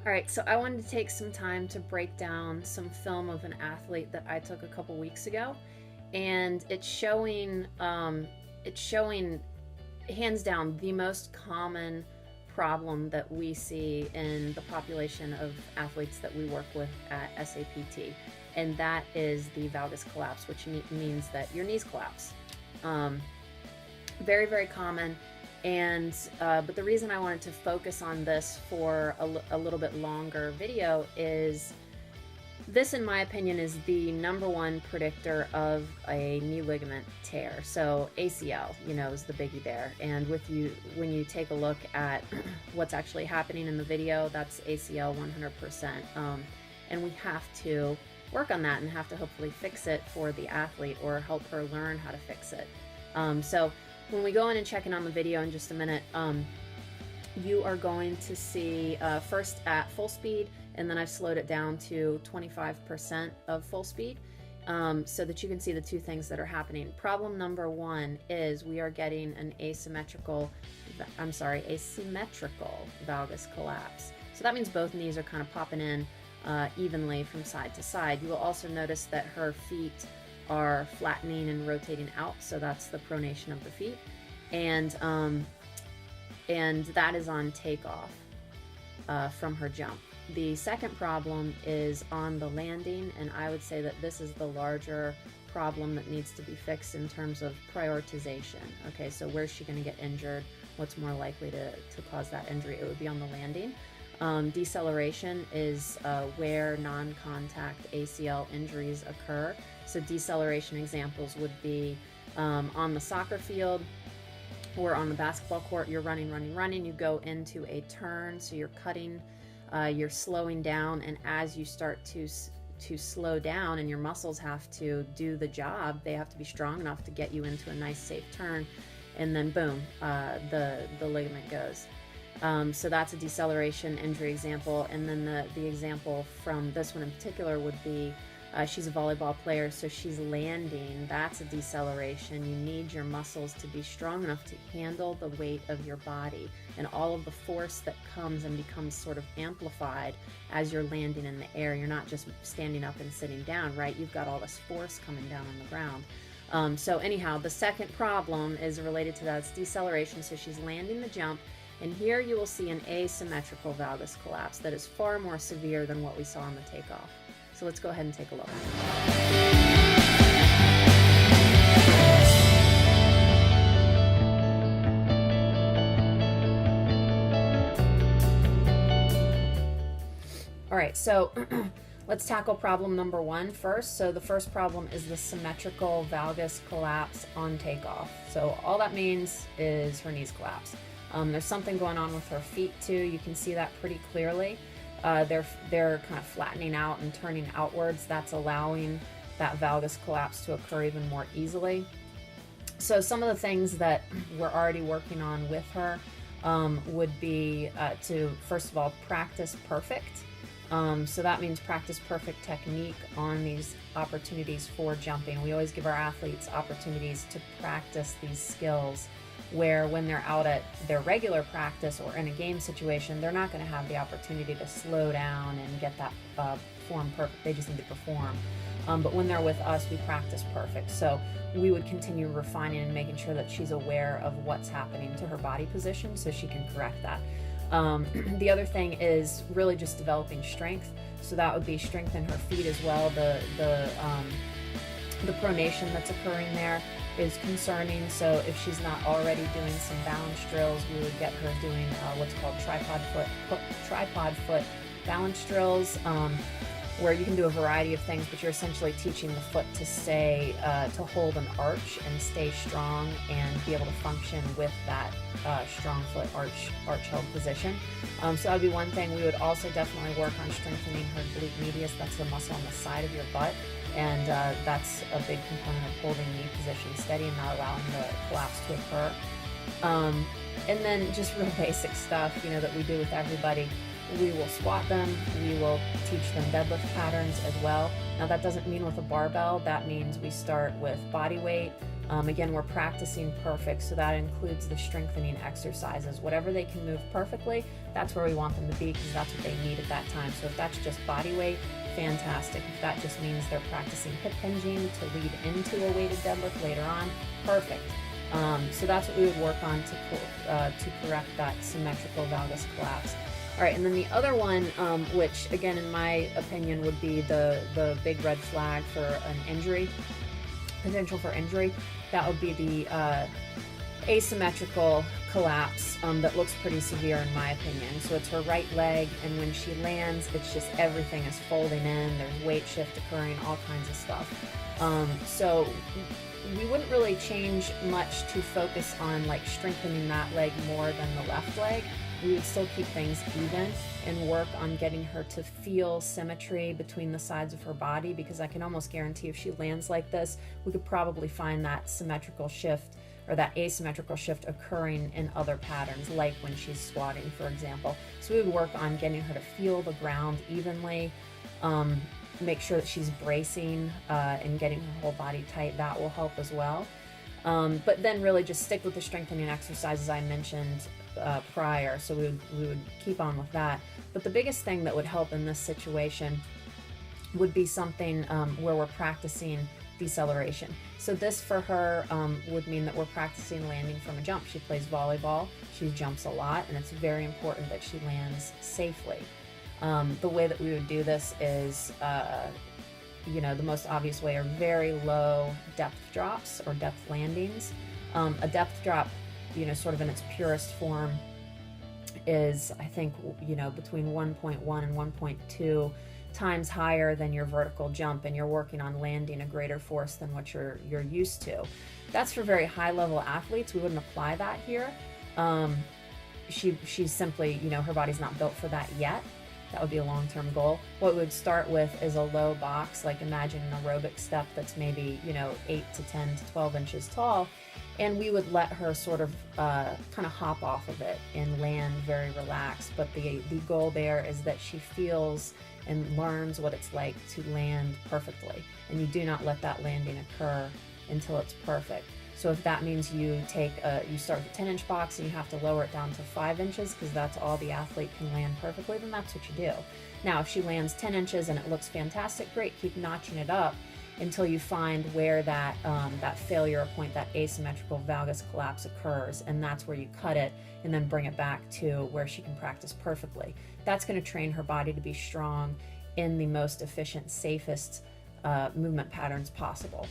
All right, so I wanted to take some time to break down some film of an athlete that I took a couple weeks ago, and it's showing hands down the most common problem that we see in the population of athletes that we work with at SAPT, and that is the valgus collapse, which means that your knees collapse. Um, Very, very common. And but the reason I wanted to focus on this for a little bit longer video is this, in my opinion, is the number one predictor of a knee ligament tear. So ACL, is the biggie there. And when you take a look at what's actually happening in the video, that's ACL 100%. And we have to work on that and have to hopefully fix it for the athlete or help her learn how to fix it. So when we go in and check in on the video in just a minute, you are going to see first at full speed, and then I've slowed it down to 25% of full speed, so that you can see the two things that are happening. Problem number one is we are getting an asymmetrical valgus collapse. So that means both knees are kind of popping in evenly from side to side. You will also notice that her feet are flattening and rotating out, so that's the pronation of the feet, and that is on takeoff from her jump. The second problem is on the landing, and I would say that this is the larger problem that needs to be fixed in terms of prioritization. Okay, so where's she going to get injured? What's more likely to cause that injury? It would be on the landing. Deceleration is where non-contact ACL injuries occur. So deceleration examples would be on the soccer field or on the basketball court. You're running, you go into a turn, so you're cutting, you're slowing down, and as you start to slow down and your muscles have to do the job, they have to be strong enough to get you into a nice safe turn, and then boom, the ligament goes. So that's a deceleration injury example. And then the example from this one in particular would be she's a volleyball player, so she's landing. That's a deceleration. You need your muscles to be strong enough to handle the weight of your body and all of the force that comes and becomes sort of amplified as you're landing in the air. You're not just standing up and sitting down, right? You've got all this force coming down on the ground. So anyhow, the second problem is related to that. It's deceleration, so she's landing the jump. And here you will see an asymmetrical valgus collapse that is far more severe than what we saw on the takeoff. So let's go ahead and take a look. All right, so let's tackle problem number one first. So the first problem is the symmetrical valgus collapse on takeoff. So all that means is her knees collapse. There's something going on with her feet too. You can see that pretty clearly. They're kind of flattening out and turning outwards. That's allowing that valgus collapse to occur even more easily. So some of the things that we're already working on with her would be to, first of all, practice perfect. So that means practice perfect technique on these opportunities for jumping. We always give our athletes opportunities to practice these skills, where when they're out at their regular practice or in a game situation, they're not going to have the opportunity to slow down and get that form perfect. They just need to perform. But when they're with us, we practice perfect. So we would continue refining and making sure that she's aware of what's happening to her body position so she can correct that. The other thing is really just developing strength. So that would be strength in her feet as well. The pronation that's occurring there is concerning. So if she's not already doing some balance drills, we would get her doing what's called tripod foot balance drills, where you can do a variety of things, but you're essentially teaching the foot to stay, to hold an arch and stay strong and be able to function with that strong foot arch held position. So that would be one thing. We would also definitely work on strengthening her glute medius. That's the muscle on the side of your butt. And that's a big component of holding knee position steady and not allowing the collapse to occur. And then just real basic stuff, that we do with everybody. We will squat them. We will teach them deadlift patterns as well. Now that doesn't mean with a barbell. That means we start with body weight. Again, we're practicing perfect, so that includes the strengthening exercises. Whatever they can move perfectly, that's where we want them to be, because that's what they need at that time. So if that's just body weight, fantastic. If that just means they're practicing hip hinging to lead into a weighted deadlift later on, perfect. So that's what we would work on to correct that symmetrical valgus collapse. All right, and then the other one, which again, in my opinion, would be the big red flag for an injury, potential for injury, that would be the asymmetrical collapse that looks pretty severe in my opinion. So it's her right leg, and when she lands, it's just everything is folding in, there's weight shift occurring, all kinds of stuff. So we wouldn't really change much to focus on like strengthening that leg more than the left leg. We would still keep things even and work on getting her to feel symmetry between the sides of her body, because I can almost guarantee if she lands like this, we could probably find that symmetrical shift or that asymmetrical shift occurring in other patterns, like when she's squatting, for example. So we would work on getting her to feel the ground evenly, make sure that she's bracing and getting her whole body tight. That will help as well. But then really just stick with the strengthening exercises I mentioned prior, so we would keep on with that. But the biggest thing that would help in this situation would be something where we're practicing deceleration. So this for her would mean that we're practicing landing from a jump. She plays volleyball, she jumps a lot, and it's very important that she lands safely. The way that we would do this is, the most obvious way are very low depth drops or depth landings. A depth drop, sort of in its purest form is, I think, between 1.1 and 1.2 times higher than your vertical jump, and you're working on landing a greater force than what you're used to. That's for very high level athletes. We wouldn't apply that here. She's simply, her body's not built for that yet. That would be a long-term goal. What we would start with is a low box, like imagine an aerobic step that's maybe, 8 to 10 to 12 inches tall, and we would let her sort of kind of hop off of it and land very relaxed. But the goal there is that she feels and learns what it's like to land perfectly, and you do not let that landing occur until it's perfect. So if that means you start with a 10-inch box and you have to lower it down to 5 inches because that's all the athlete can land perfectly, then that's what you do. Now, if she lands 10 inches and it looks fantastic, great, keep notching it up until you find where that failure point, that asymmetrical valgus collapse occurs, and that's where you cut it and then bring it back to where she can practice perfectly. That's going to train her body to be strong in the most efficient, safest movement patterns possible.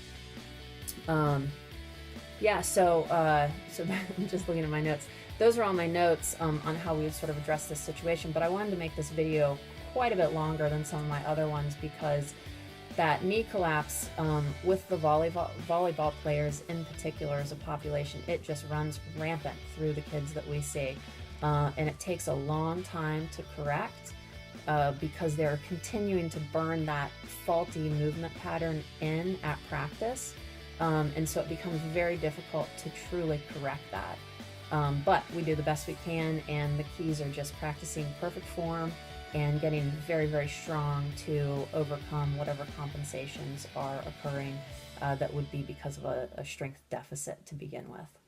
So I'm just looking at my notes. Those are all my notes on how we would sort of address this situation, but I wanted to make this video quite a bit longer than some of my other ones, because that knee collapse with the volleyball players in particular as a population, it just runs rampant through the kids that we see, and it takes a long time to correct because they're continuing to burn that faulty movement pattern in at practice. And so it becomes very difficult to truly correct that. But we do the best we can, and the keys are just practicing perfect form and getting very, very strong to overcome whatever compensations are occurring that would be because of a strength deficit to begin with.